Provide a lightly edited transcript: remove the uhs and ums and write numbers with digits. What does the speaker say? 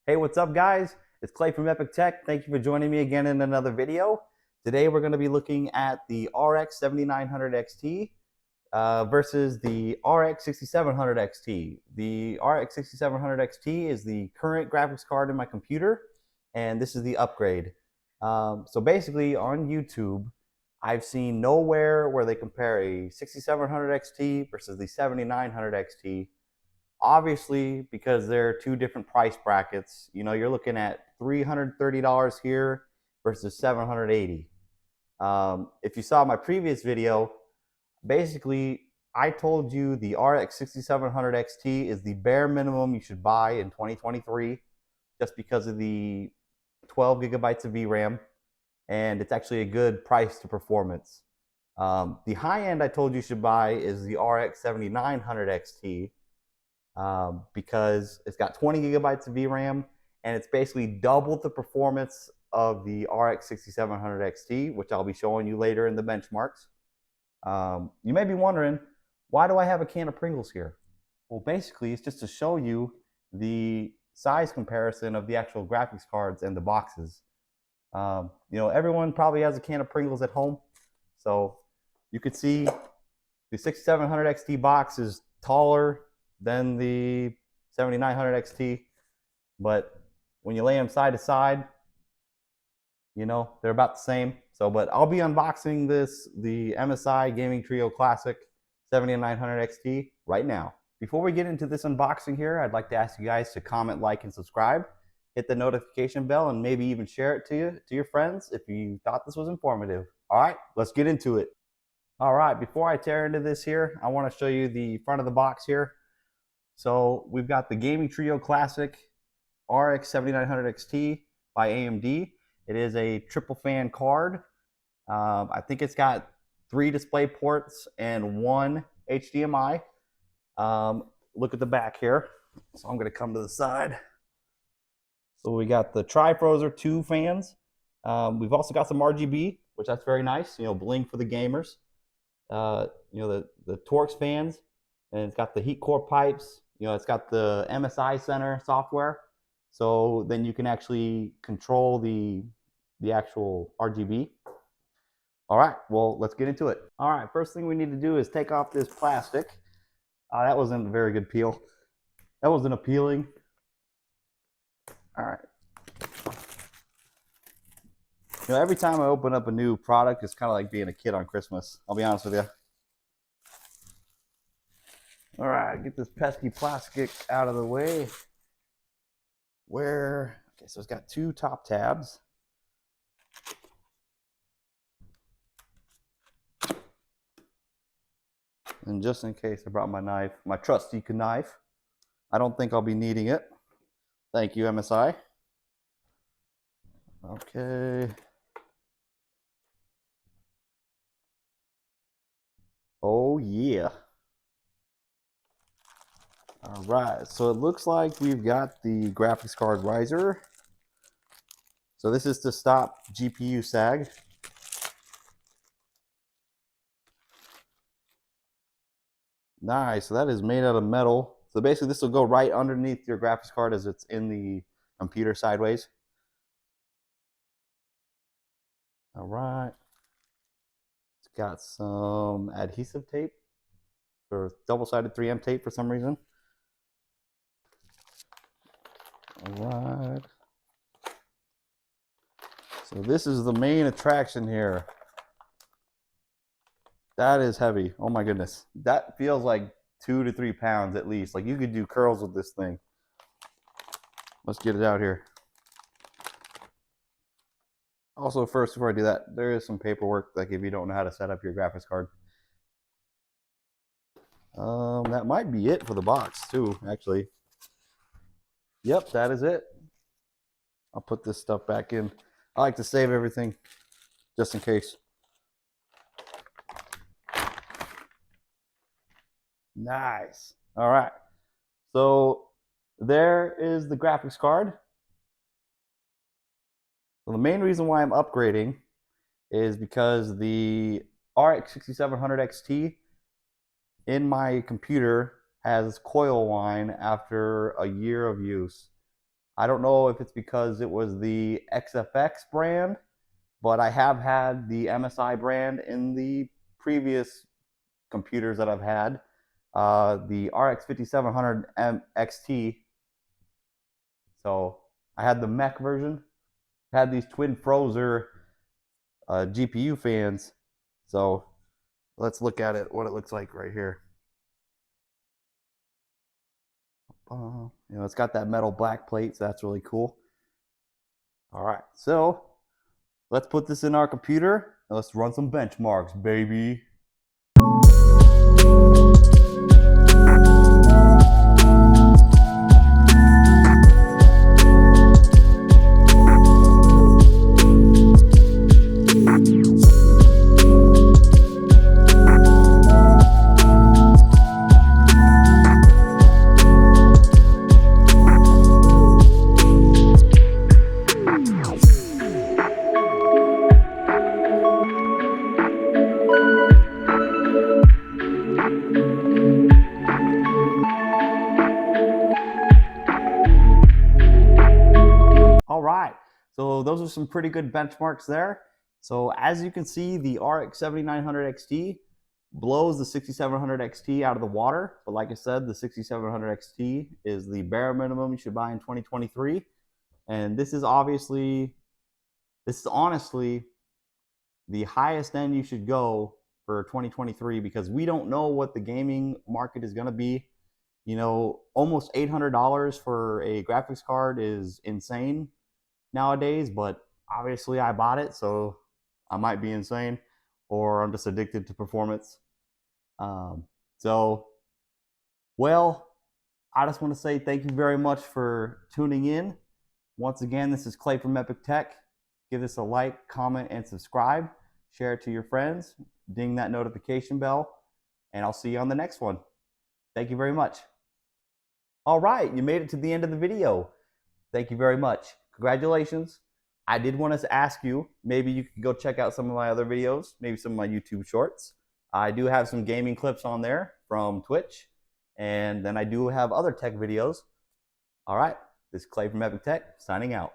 Hey, what's up, guys? It's Clay from Epic Tech. Thank you for joining me again in another video. Today, we're going to be looking at the RX 7900 XT versus the RX 6700 XT. The RX 6700 XT is the current graphics card in my computer, and this is the upgrade. So basically, on YouTube, I've seen nowhere where they compare a 6700 XT versus the 7900 XT. Obviously, because they're two different price brackets, you're looking at $330 here versus $780. If you saw my previous video, basically I told you the RX 6700 XT is the bare minimum you should buy in 2023 just because of the 12 gigabytes of VRAM, and it's actually a good price to performance. The high end I told you should buy is the RX 7900 XT, because it's got 20 gigabytes of VRAM, and it's basically double the performance of the RX 6700 XT, which I'll be showing you later in the benchmarks. You may be wondering, why do I have a can of Pringles here? Well, basically, it's just to show you the size comparison of the actual graphics cards and the boxes. Everyone probably has a can of Pringles at home, so you could see the 6700 XT box is taller than the 7900 XT, but when you lay them side to side, they're about the same. But I'll be unboxing the MSI Gaming Trio Classic 7900 XT right now. Before we get into this unboxing here, I'd like to ask you guys to comment, like, and subscribe. Hit the notification bell and maybe even share it to your friends if you thought this was informative. All right, let's get into it. All right, before I tear into this here, I want to show you the front of the box here. So we've got the Gaming Trio Classic RX 7900 XT by AMD. It is a triple fan card. I think it's got 3 display ports and 1 HDMI. Look at the back here. So I'm going to come to the side. So we got the Trifrozer 2 fans. We've also got some RGB, which that's very nice. Bling for the gamers. The Torx fans, and it's got the heat core pipes. It's got the MSI Center software, so then you can actually control the actual RGB. All right, well, let's get into it. All right, first thing we need to do is take off this plastic. That wasn't a very good peel. That wasn't appealing. All right. Every time I open up a new product, it's kind of like being a kid on Christmas. I'll be honest with you. All right, get this pesky plastic out of the way. Okay, so it's got 2 top tabs. And just in case, I brought my knife, my trusty knife. I don't think I'll be needing it. Thank you, MSI. Okay. Oh, yeah. All right, so it looks like we've got the graphics card riser. So this is to stop GPU sag. Nice, so that is made out of metal. So basically this will go right underneath your graphics card as it's in the computer sideways. All right. It's got some adhesive tape, or double-sided 3M tape for some reason. All right. So this is the main attraction here. That is heavy. Oh my goodness. That feels like 2 to 3 pounds at least. Like you could do curls with this thing. Let's get it out here. Also, first, before I do that, there is some paperwork, like if you don't know how to set up your graphics card. That might be it for the box too, actually. Yep, that is it. I'll put this stuff back in. I like to save everything just in case. Nice. All right. So there is the graphics card. So the main reason why I'm upgrading is because the RX 6700 XT in my computer has coil whine after a year of use. I don't know if it's because it was the XFX brand, but I have had the MSI brand in the previous computers that I've had. The RX 5700 XT. So I had the mech version. Had these twin Frozer GPU fans. So let's look at it, what it looks like right here. It's got that metal black plate, so that's really cool. All right, so let's put this in our computer and let's run some benchmarks, baby. All right, so those are some pretty good benchmarks there. So as you can see, the RX 7900 XT blows the 6700 XT out of the water. But like I said, the 6700 XT is the bare minimum you should buy in 2023. And this is honestly the highest end you should go for 2023, because we don't know what the gaming market is going to be. Almost $800 for a graphics card is insane nowadays, but obviously I bought it, so I might be insane, or I'm just addicted to performance. So, well, I just want to say thank you very much for tuning in. Once again, this is Clay from Epic Tech. Give this a like, comment, and subscribe. Share it to your friends. Ding that notification bell. And I'll see you on the next one. Thank you very much. All right, you made it to the end of the video. Thank you very much. Congratulations. I did want to ask you, maybe you could go check out some of my other videos, maybe some of my YouTube shorts. I do have some gaming clips on there from Twitch, and then I do have other tech videos. All right, this is Clay from Epic Tech, signing out.